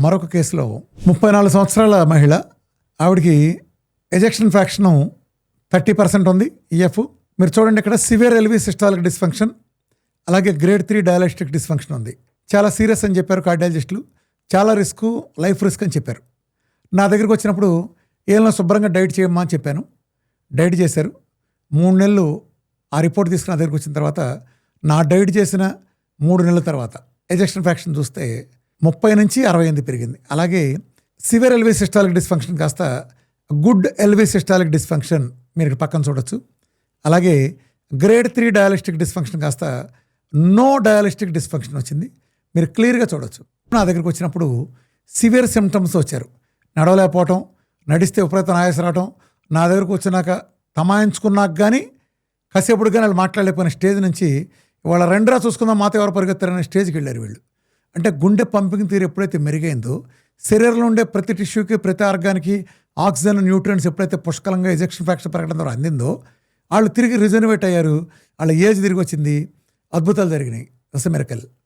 మరొక కేసులో 34 సంవత్సరాల మహిళ, ఆవిడికి ఎజెక్షన్ ఫ్రాక్షను 30% ఉంది. ఈఎఫ్ మీరు చూడండి, ఇక్కడ సివియర్ ఎల్వి సిస్టాలిక్ డిస్ఫంక్షన్, అలాగే గ్రేడ్ 3 డయాలిస్టిక్ డిస్ఫంక్షన్ ఉంది. చాలా సీరియస్ అని చెప్పారు కార్డియాలజిస్టులు. చాలా రిస్క్, లైఫ్ రిస్క్ అని చెప్పారు. నా దగ్గరికి వచ్చినప్పుడు ఏళ్ళలో శుభ్రంగా డైట్ చేయమ్మా అని చెప్పాను. డైట్ చేశారు. 3 నెలలు ఆ రిపోర్ట్ తీసుకుని నా దగ్గరికి వచ్చిన తర్వాత, నా డైట్ చేసిన 3 నెలల తర్వాత ఎజెక్షన్ ఫ్రాక్షన్ చూస్తే 30 నుంచి 68 పెరిగింది. అలాగే సివియర్ ఎల్వి సిస్టాలిక్ డిస్ఫంక్షన్ కాస్త గుడ్ ఎల్వి సిస్టాలిక్ డిస్ఫంక్షన్ మీరు ఇక్కడ పక్కన చూడొచ్చు. అలాగే గ్రేడ్ 3 డయాలిస్టిక్ డిస్ఫంక్షన్ కాస్త నో డయాలిస్టిక్ డిస్ఫంక్షన్ వచ్చింది. మీరు క్లియర్గా చూడొచ్చు. నా దగ్గరికి వచ్చినప్పుడు సివియర్ సిమ్టమ్స్ వచ్చారు. నడవలేకపోవటం, నడిస్తే విపరీతం ఆయాస రావటం, నా దగ్గరకు వచ్చినాక తమాయించుకున్నాక కానీ కాసేపుడు కానీ వాళ్ళు మాట్లాడలేకపోయిన స్టేజ్ నుంచి వాళ్ళ రెండరా చూసుకుందాం మాతో ఎవరు పరిగెత్తారనే స్టేజ్కి వెళ్ళారు వీళ్ళు. అంటే గుండె పంపింగ్ తీరు ఎప్పుడైతే మెరుగైందో, శరీరంలో ఉండే ప్రతి టిష్యూకి, ప్రతి ఆర్గానికి ఆక్సిజన్, న్యూట్రియంట్స్ ఎప్పుడైతే పుష్కలంగా ఎజెక్షన్ ఫ్రాక్షన్ పెరగడం ద్వారా అందిందో, వాళ్ళు తిరిగి రిజనరేట్ అయ్యారు. వాళ్ళ ఏజ్ తిరిగి వచ్చింది. అద్భుతాలు జరిగినాయి. That's a miracle.